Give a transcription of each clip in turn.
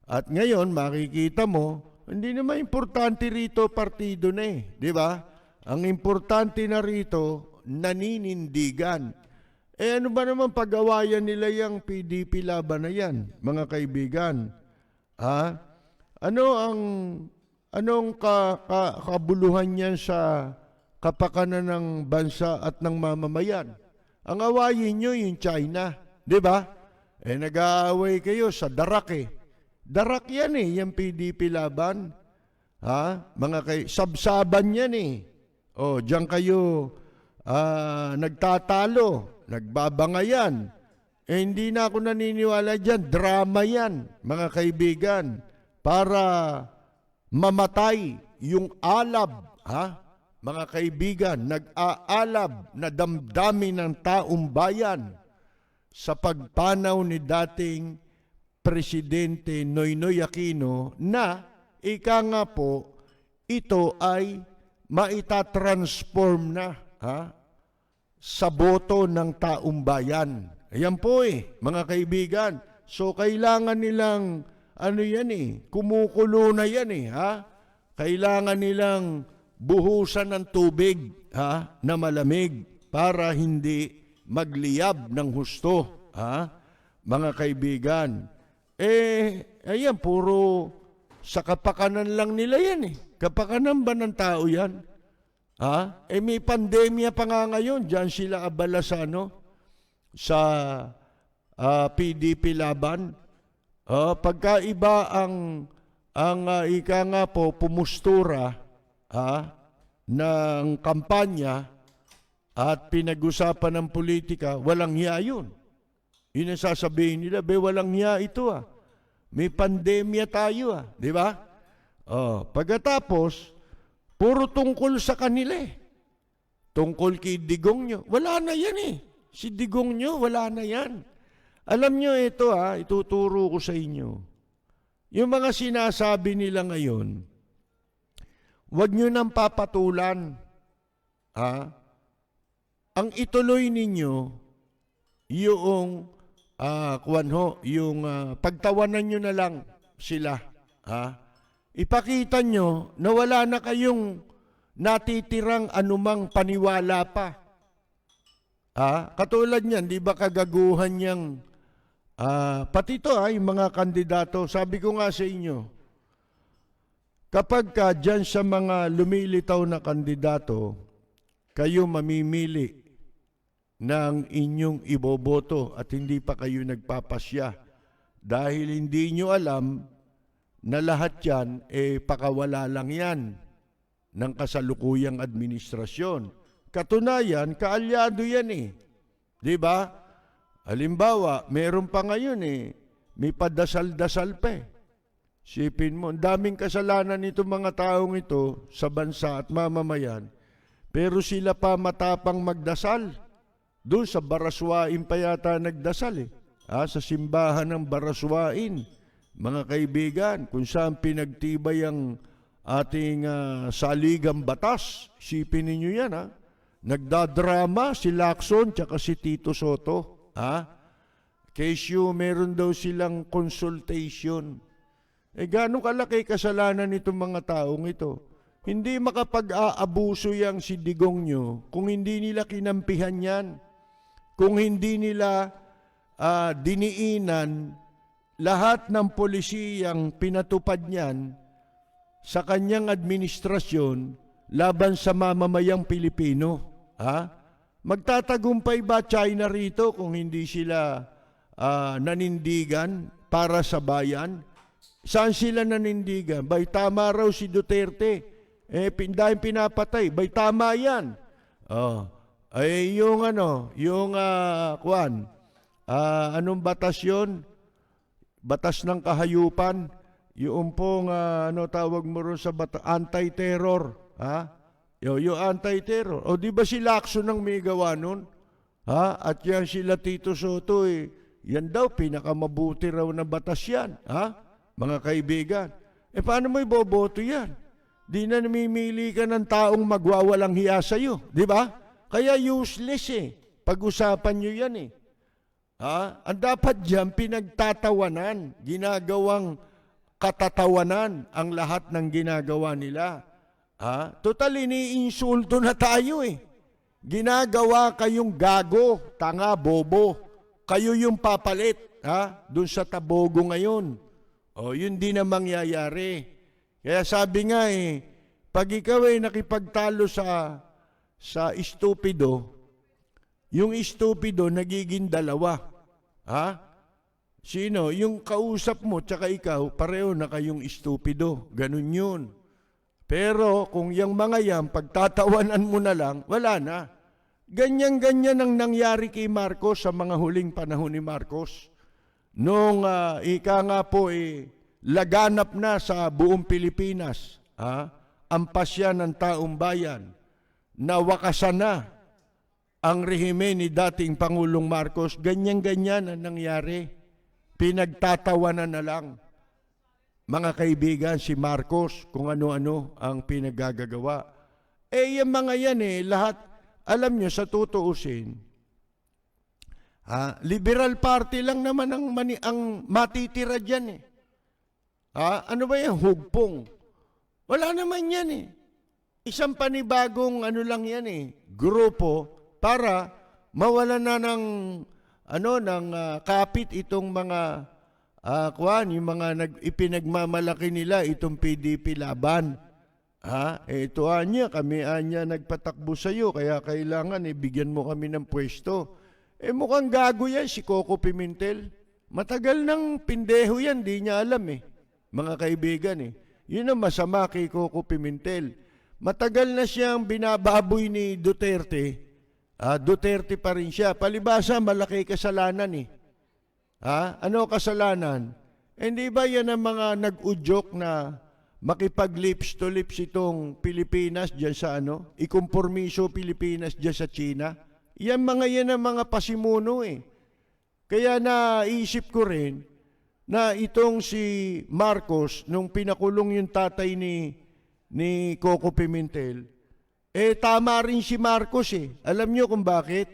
At ngayon, makikita mo, hindi naman importante rito partido na eh. Di ba? Ang importante na rito, naninindigan. Eh ano ba naman pag-awayan nila yung PDP laban na yan, mga kaibigan? Ha? Anong kabuluhan niyan sa kapakanan ng bansa at ng mamamayan? Ang awayin nyo yung China, di ba? Eh nag-aaway kayo sa darak eh. Darak yan eh, yung PDP laban. Ha? Sabsaban yan eh. O, diyan kayo nagtatalo, nagbabangayan. Eh hindi na ako naniniwala dyan, drama yan, mga kaibigan, para mamatay yung alab, ha? Mga kaibigan, nag-aalab na damdamin ng taong bayan sa pagpanaw ni dating Presidente Noynoy Aquino na ika nga po, ito ay maitatransform na sa boto ng taong bayan. Ayan po mga kaibigan. So kailangan nilang, kumukulo na yan Kailangan nilang buhusan ng tubig na malamig para hindi magliyab ng husto. Mga kaibigan. Ayan, puro sa kapakanan lang nila yan Kapakanan ba ng tao yan? May pandemya pa nga ngayon, diyan sila abala sa sa PDP laban. Pagkaiba ang ika nga po pumustura ng kampanya at pinag-usapan ng politika, walang hiya yun. Yun ang sasabihin nila, walang hiya ito May pandemya tayo di ba? Pagkatapos, puro tungkol sa kanila Tungkol kay Digong wala na yan Si Digong wala na yan. Alam nyo ito ituturo ko sa inyo. Yung mga sinasabi nila ngayon, huwag nyo nang papatulan. Ang ituloy ninyo, yung pagtawanan nyo na lang sila. Ipakita nyo na wala na kayong natitirang anumang paniwala pa. Katulad niyan, di ba kagaguhan niyang, pati ito yung mga kandidato, sabi ko nga sa inyo, kapag dyan sa mga lumilitaw na kandidato, kayo mamimili ng inyong iboboto at hindi pa kayo nagpapasya dahil hindi nyo alam na lahat yan, pakawala lang yan ng kasalukuyang administrasyon. Katunayan, kaalyado yan Di ba? Halimbawa, meron pa ngayon may padasal-dasal pa Sipin mo, ang daming kasalanan nito mga taong ito sa bansa at mamamayan, pero sila pa matapang magdasal. Doon sa Baraswain pa yata nagdasal sa simbahan ng Baraswain. Mga kaibigan, kung saan pinagtibay ang ating saligang batas. Sipin ninyo yan Nagdadrama si Lacson tsaka si Tito Soto. Kesyo meron daw silang consultation. Gano'ng kalaki kasalanan nitong mga taong ito? Hindi makapag-aabuso yang si Digong nyo kung hindi nila kinampihan yan. Kung hindi nila diniinan lahat ng polisiyang pinatupad niyan sa kanyang administrasyon laban sa mamamayang Pilipino. Magtatagumpay ba China rito kung hindi sila nanindigan para sa bayan? Saan sila nanindigan? Tama raw si Duterte. Dahil pinapatay. Tama yan. Anong batas yun? Batas ng kahayupan. Yung pong, tawag mo rin sa anti-terror. Yung anti-terror. Di ba si Lacson ang may gawa nun? At yan sila Tito Soto yan daw, pinakamabuti raw na batas yan. Mga kaibigan. Paano mo iboboto yan? Di na namimili ka ng taong magwawalang hiya sa'yo. Di ba? Kaya useless Pag-usapan nyo yan Ang dapat dyan, pinagtatawanan, ginagawang katatawanan ang lahat ng ginagawa nila. Total, iniinsulto na tayo eh. Ginagawa kayong gago, tanga, bobo. Kayo yung papalit, dun sa tabogo ngayon. Yun din ang mangyayari. Kaya sabi nga pag ikaw ay nakipagtalo sa estupido, yung estupido nagiging dalawa. Sino? Yung kausap mo tsaka ikaw, pareho na kayong estupido. Ganun yun. Pero kung yung mga yan, pagtatawanan mo na lang, wala na. Ganyan-ganyan ang nangyari kay Marcos sa mga huling panahon ni Marcos. Nung ika nga po laganap na sa buong Pilipinas, ang pasya ng taong bayan, nawakasan na ang rehime ni dating Pangulong Marcos. Ganyan-ganyan ang nangyari. Pinagtatawanan na lang. Mga kaibigan, si Marcos, kung ano-ano ang pinagagagawa. Yung mga yan lahat, alam nyo, sa tutuusin, Liberal Party lang naman ang matitira dyan Ano ba yan? Hugpong. Wala naman yan Isang panibagong lang yan grupo para mawala na ng kapit itong mga yung mga ipinagmamalaki nila itong PDP laban. Ito kami nagpatakbo sa iyo, kaya kailangan bigyan mo kami ng pwesto. Mukhang gago yan si Coco Pimentel. Matagal nang pindeho yan, di niya alam mga kaibigan Yun ang masama kay Coco Pimentel. Matagal na siyang binababoy ni Duterte. Duterte pa rin siya. Palibasa, malaki kasalanan Ano kasalanan? Hindi ba yan ang mga nag-udyok na makipag-lips to lips itong Pilipinas dyan sa ikompormiso Pilipinas dyan sa China? Yan ang mga pasimuno Kaya naisip ko rin na itong si Marcos, nung pinakulong yung tatay ni Coco Pimentel, tama rin si Marcos Alam nyo kung bakit?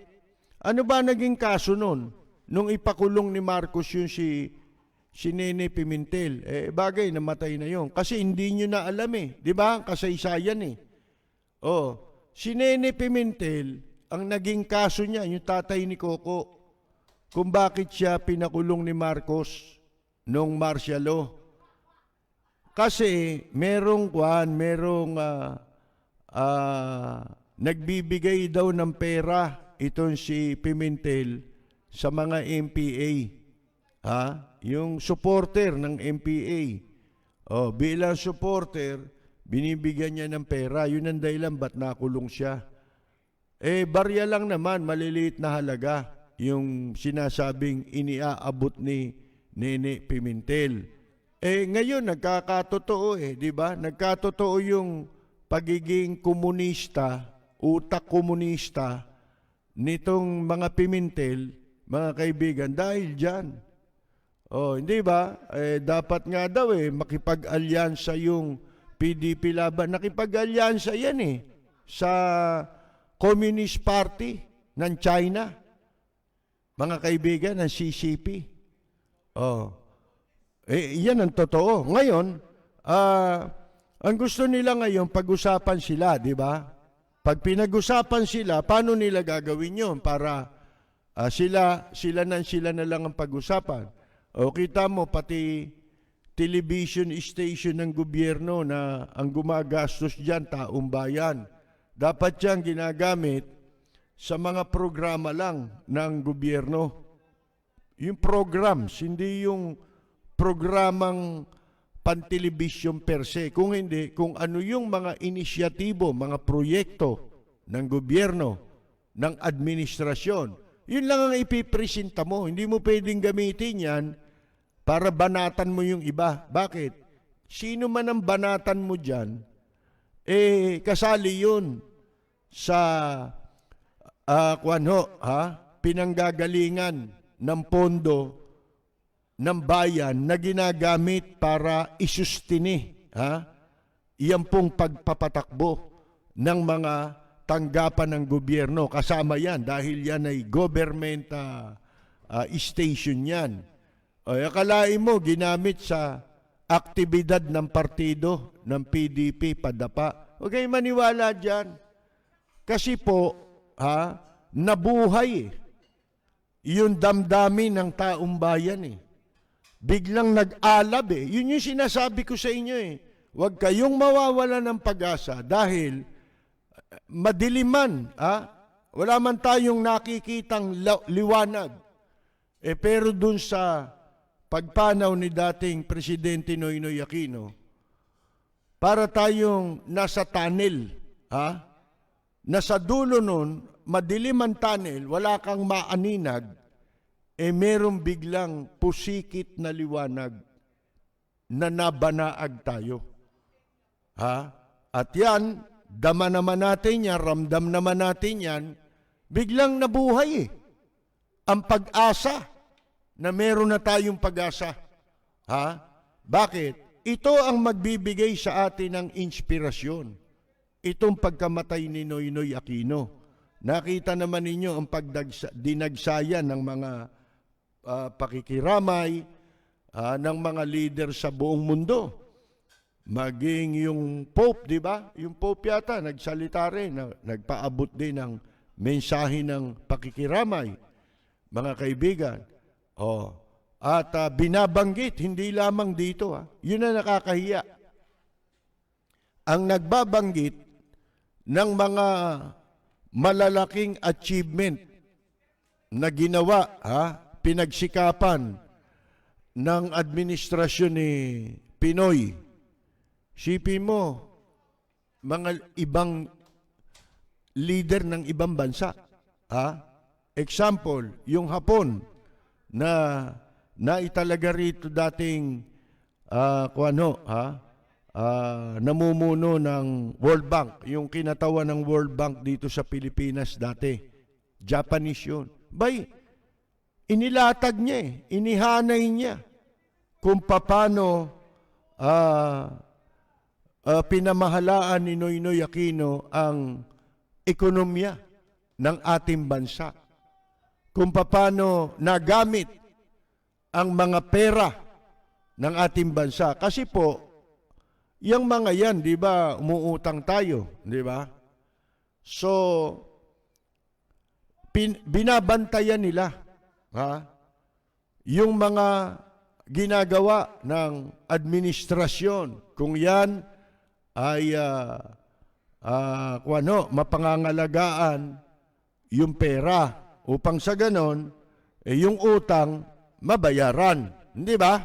Ano ba naging kaso nun? Nung ipakulong ni Marcos yung si Nene Pimentel, bagay, namatay na yun. Kasi hindi nyo na alam di ba? Kasaysayan si Nene Pimentel, ang naging kaso niya, yung tatay ni Coco, kung bakit siya pinakulong ni Marcos nung martial law. Kasi merong nagbibigay daw ng pera itong si Pimentel sa mga MPA. Yung supporter ng MPA. Bilang supporter, binibigyan niya ng pera. Yun ang dahilan ba't nakulong siya. Barya lang naman, maliliit na halaga yung sinasabing iniaabot ni Nene Pimentel. Ngayon, nagkakatotoo di ba? Nagkatotoo yung pagiging komunista, utak komunista nitong mga Pimentel, mga kaibigan, dahil dyan. Hindi ba? Dapat nga daw makipag-alyansa yung PDP laban. Nakipag-alyansa yan sa Communist Party ng China. Mga kaibigan, ng CCP. Yan ang totoo. Ngayon, ang gusto nila ngayon, pag-usapan sila, di ba? Pag pinag-usapan sila, paano nila gagawin yun para sila na lang ang pag-usapan? Kita mo, pati television station ng gobyerno na ang gumagastos dyan, taong bayan. Dapat yan ginagamit sa mga programa lang ng gobyerno. Yung programs, hindi yung programang pan-television per se. Kung hindi, kung ano yung mga inisyatibo, mga proyekto ng gobyerno, ng administrasyon, yun lang ang ipipresenta mo. Hindi mo pwedeng gamitin yan para banatan mo yung iba. Bakit? Sino man ang banatan mo dyan, kasali yun sa pinanggagalingan ng pondo ng bayan na ginagamit para isustini iyan pong pagpapatakbo ng mga tanggapan ng gobyerno. Kasama yan dahil yan ay government station yan. Akalain mo ginamit sa aktibidad ng partido ng PDP, padapa. Huwag kayong maniwala dyan. Kasi po, nabuhay yung damdamin ng taong bayan Biglang nag-alab Yun yung sinasabi ko sa inyo Huwag kayong mawawala ng pag-asa dahil madiliman, wala man tayong nakikitang liwanag. Pero dun sa pagpanaw ni dating Presidente Noynoy Aquino, para tayong nasa tunnel, nasa dulo nun, madilim ang tunnel, wala kang maaninag, merong biglang pusikit na liwanag na nabanaag tayo. At yan, dama naman natin yan, ramdam naman natin yan, biglang nabuhay ang pag-asa na meron na tayong pag-asa. Bakit? Ito ang magbibigay sa atin ng inspirasyon. Itong pagkamatay ni Noynoy Aquino. Nakita naman ninyo ang dinagsayan ng mga pakikiramay ng mga leader sa buong mundo. Maging yung Pope, di ba? Yung Pope yata, nagsalita rin, nagpaabot din ng mensahe ng pakikiramay, mga kaibigan. At binabanggit, hindi lamang dito. Yun na nakakahiya. Ang nagbabanggit ng mga malalaking achievement na ginawa, pinagsikapan ng administrasyon ni Pinoy. Sipin mo, mga ibang leader ng ibang bansa. Example, yung Hapon na naitalaga rito dating namumuno ng World Bank, yung kinatawan ng World Bank dito sa Pilipinas dati. Japanese yun. Inilatag niya inihanay niya kung paano pinamahalaan ni Noynoy Aquino ang ekonomiya ng ating bansa. Kung paano nagamit ang mga pera ng ating bansa. Kasi po, yung mga yan, di ba, umuutang tayo, di ba? So, binabantayan nila yung mga ginagawa ng administrasyon. Kung yan ay mapangangalagaan yung pera upang sa ganon, yung utang mabayaran. Hindi ba?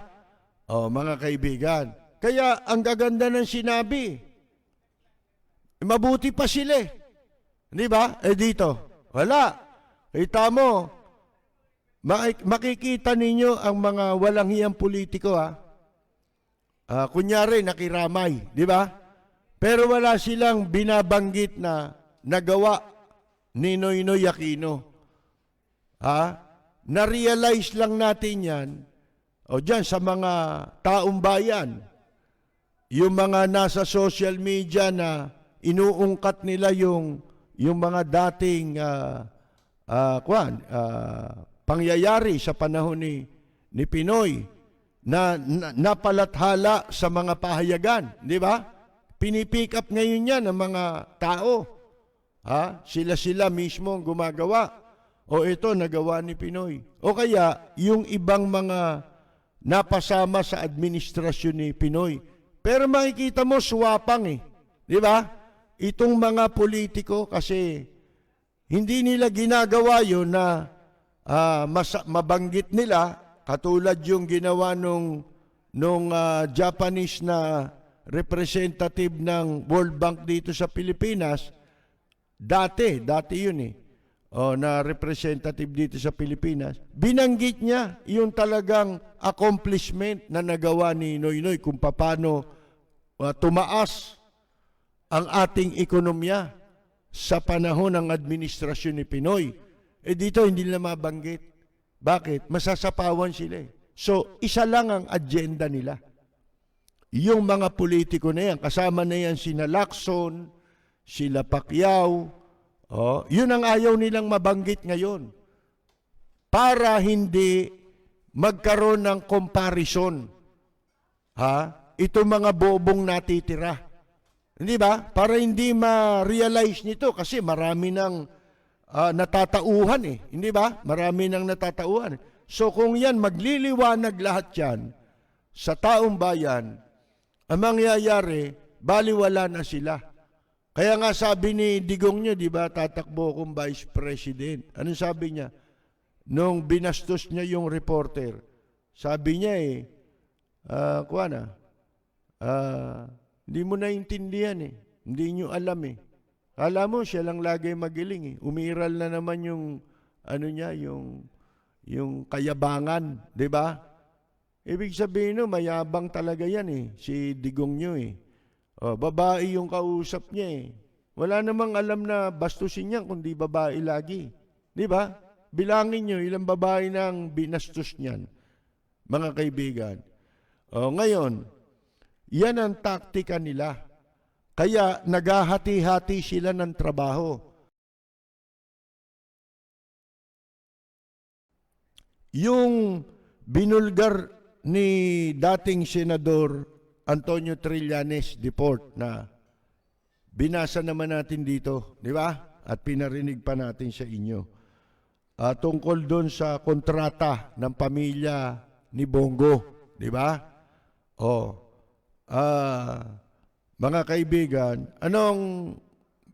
Mga kaibigan. Kaya ang gaganda ng sinabi, mabuti pa sila. Hindi ba? Dito, wala. Kita mo, makikita ninyo ang mga walang hiyang politiko, kunyari, nakiramay, di ba? Pero wala silang binabanggit na nagawa ni Noynoy Aquino. Na-realize lang natin yan, dyan sa mga taong bayan, yung mga nasa social media na inuungkat nila yung mga dating pangyayari sa panahon ni Pinoy na napalathala sa mga pahayagan, di ba? Pinipick up ngayon yan ng mga tao. Sila mismo ang gumagawa. Ito, nagawa ni Pinoy. O kaya, yung ibang mga napasama sa administrasyon ni Pinoy. Pero makikita mo, suwapang di ba? Itong mga politiko kasi hindi nila ginagawa yun na mabanggit nila, katulad yung ginawa nung Japanese na representative ng World Bank dito sa Pilipinas. Dati yun na representative dito sa Pilipinas. Binanggit niya yung talagang accomplishment na nagawa ni Noynoy kung paano tumaas ang ating ekonomiya sa panahon ng administrasyon ni Pinoy. Dito hindi nila mabanggit. Bakit? Masasapawan sila. So, isa lang ang agenda nila. Yung mga politiko na yan, kasama na yan sina Lacson, sila Pacquiao, yun ang ayaw nilang mabanggit ngayon. Para hindi magkaroon ng comparison Ito mga bobong natitira. Hindi ba? Para hindi ma-realize nito kasi marami ng natatauhan eh. Hindi ba? Marami ng natatauhan. So kung yan, magliliwanag lahat yan sa taong bayan, ang mangyayari, baliwala na sila. Kaya nga sabi ni Digong nyo, di ba, tatakbo akong Vice President. Anong sabi niya? Nung binastos niya yung reporter, sabi niya hindi mo naintindihan eh. Hindi nyo alam eh. Alam mo, siya lang lagi magiling eh. Umiral na naman yung, yung kayabangan, di ba? Ibig sabihin no, mayabang talaga yan eh, si Digong nyo eh. Babae yung kausap niya eh. Wala namang alam na bastusin niya kundi babae lagi. Di ba? Bilangin nyo ilang babae nang binastos niyan, mga kaibigan. Ngayon, yan ang taktika nila. Kaya naghahati-hati sila ng trabaho. Yung binulgar ni dating Senador Antonio Trillanes deport na binasa naman natin dito, di ba? At pinarinig pa natin sa inyo. Tungkol doon sa kontrata ng pamilya ni Bongo, di ba? Mga kaibigan, anong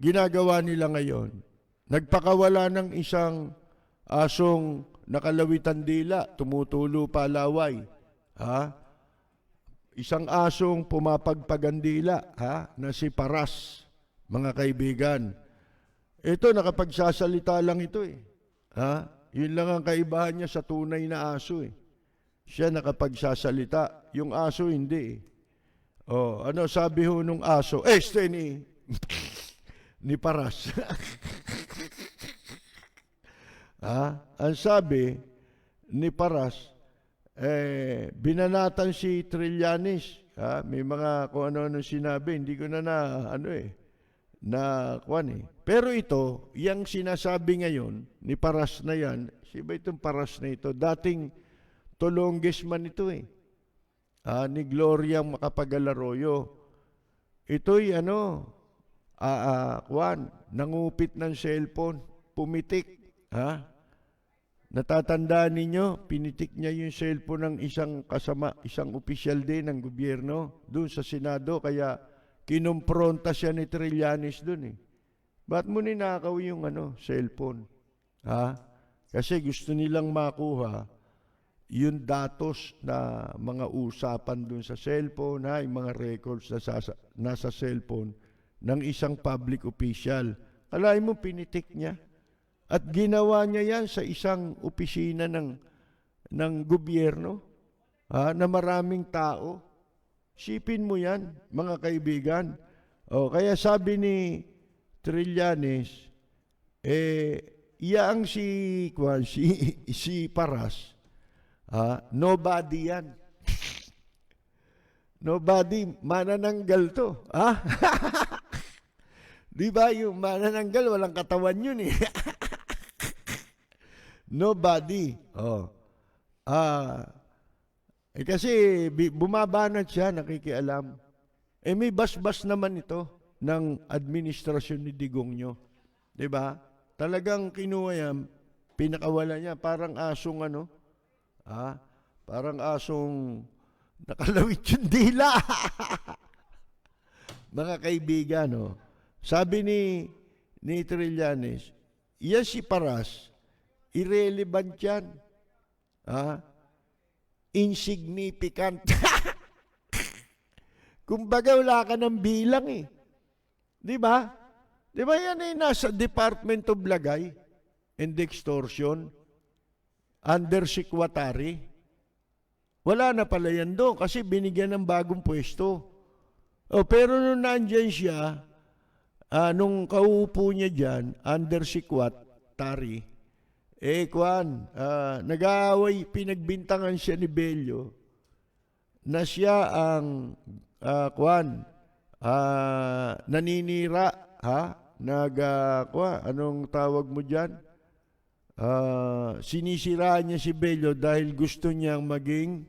ginagawa nila ngayon? Nagpakawala ng isang asong nakalawitan dila, tumutulo palaway. Isang asong pumapagpagandila, na si Paras, mga kaibigan. Ito, nakapagsasalita lang ito eh. Yun lang ang kaibahan niya sa tunay na aso eh. Siya nakapagsasalita, yung aso hindi eh. Ano sabi ho nung aso? Ni Paras. Ang sabi ni Paras, binanatan si Trillanes. May mga kung ano sinabi, hindi ko na Pero ito, yung sinasabi ngayon ni Paras na yan, siba itong Paras na ito, dating Tolongesman ito eh. Ni Gloria Macapagal-Arroyo. Ito'y nangupit ng cellphone, pumitik. Natatandaan ninyo, pinitik niya yung cellphone ng isang opisyal din ng gobyerno doon sa Senado, kaya kinumpronta siya ni Trillanes doon eh. Ba't mo ninakaw yung cellphone? Kasi gusto nilang makuha yung datos na mga usapan doon sa cellphone, yung mga records na nasa cellphone ng isang public official. Kalahin mo pinitik niya. At ginawa niya yan sa isang opisina ng gobyerno, na maraming tao. Sipin mo yan, mga kaibigan. Kaya sabi ni Trillanes, iyaang si Paras, nobody yan. Nobody, manananggal to. Di ba yung manananggal, walang katawan yun eh. Nobody. Kasi bumabanat siya, nakikialam. May basbas naman ito ng administrasyon ni Digong nyo. Diba? Talagang kinuha yan, pinakawala niya, parang asong parang asong nakalawit yung dila. Mga kaibigan, sabi ni Trillanes, yan si Paras, irrelevant yan. Insignificant. Kumbaga wala ka ng bilang eh. Di ba? Di ba yan nasa Department of Lagay and Extortion, under Secretary? Wala na pala yan doon kasi binigyan ng bagong pwesto. Pero nung nandyan siya, nung kauupo niya dyan, under Secretary, nag-aaway, pinagbintangan siya ni Bello na siya ang naninira, anong tawag mo dyan? Sinisiraan niya si Bello dahil gusto niyang maging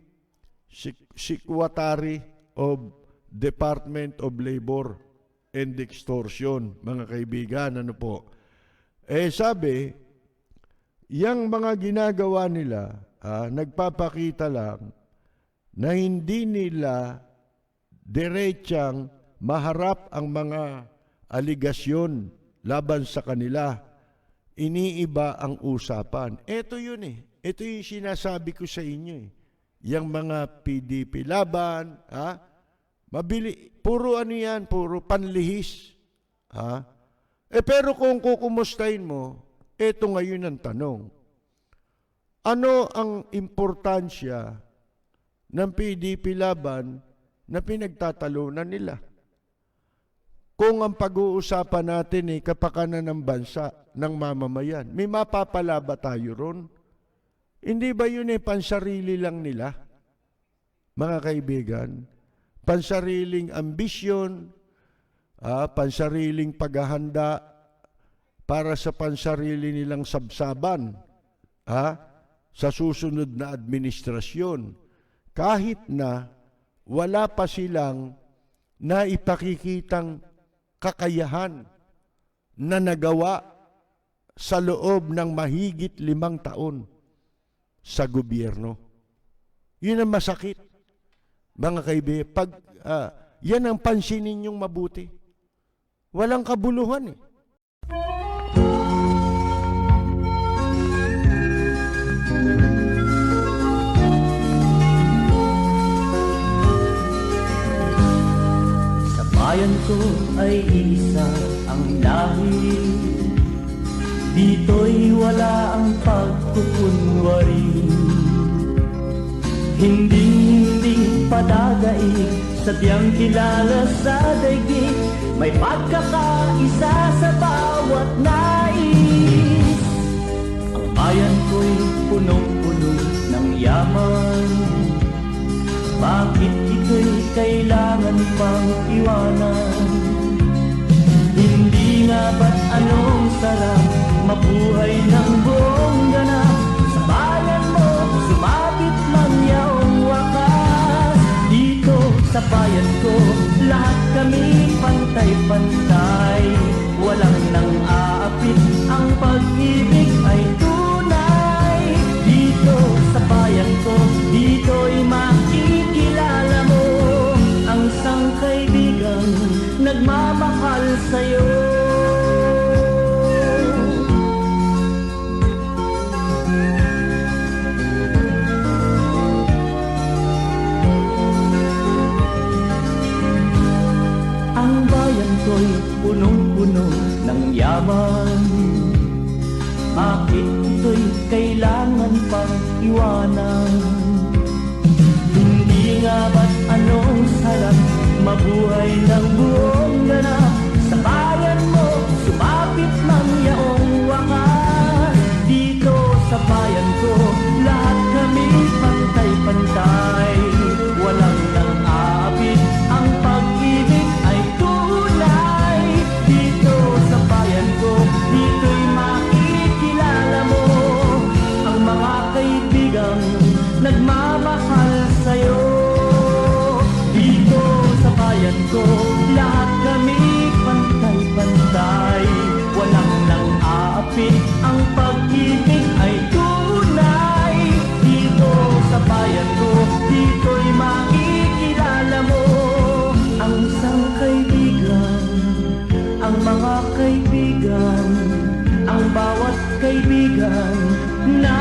Secretary of Department of Labor and Extortion, mga kaibigan, ano po. Sabi, yung mga ginagawa nila, nagpapakita lang na hindi nila diretsang maharap ang mga aligasyon laban sa kanila. Iniiba ang usapan. Ito yun Ito yung sinasabi ko sa inyo Yang mga PDP laban, mabili, puro ano yan, puro panlihis. Pero kung kukumustahin mo, ito ngayon ang tanong. Ano ang importansya ng PDP laban na pinagtatalunan nila? Kung ang pag-uusapan natin kapakanan ng bansa, ng mamamayan, may mapapala ba tayo ron? Hindi ba yun pansarili lang nila? Mga kaibigan, pansariling ambisyon, pansariling paghahanda para sa pansarili nilang sabsaban sa susunod na administrasyon. Kahit na wala pa silang naipakikitang kakayahan na nagawa sa loob ng mahigit 5 taon sa gobyerno. Yun ang masakit, mga kaibigan. Yan ang pansinin ninyong mabuti. Walang kabuluhan Bayan ko ay isa ang lahi, dito'y wala ang pagkukunwari. Hindi padadaig, sadyang kilala sa daigdig, may pagkakaisa sa bawat nais. Ang bayan ko'y punong-puno ng yaman, bakit ito'y kailangan pang iwanan? Hindi nga ba't anong sarap mabuhay ng buong ganap? Sa bayan mo, sumabit man yaong wakas. Dito sa bayan ko, lahat kami pantay-pantay. Walang nang aapit, ang pag-ibig ay tunay. Dito sa bayan ko, dito'y makikilala mo ang isang kaibigan nagmamahal sa'yo. Ang bayan ko'y punong-puno ng yaman, bakit ito'y kailangan pang iwanan? Hindi nga ba't anong sarap mabuhay ng buong ganap? Sa bayan mo, sumapit man yaong wakas. Dito sa bayan ko, lahat kami pantay-pantay. Walang nang aabit, ang pag-ibig ay tunay. Dito sa bayan ko, dito'y makikilala mo ang mga kaibigang nagmamahal sa'yo. Dito sa bayan ko, lahat kami pantay-pantay. Walang nang aapit, ang pag-ibig ay tunay. Dito sa bayan ko, dito'y makikilala mo ang isang kaibigan, ang mga kaibigan, ang bawat kaibigan na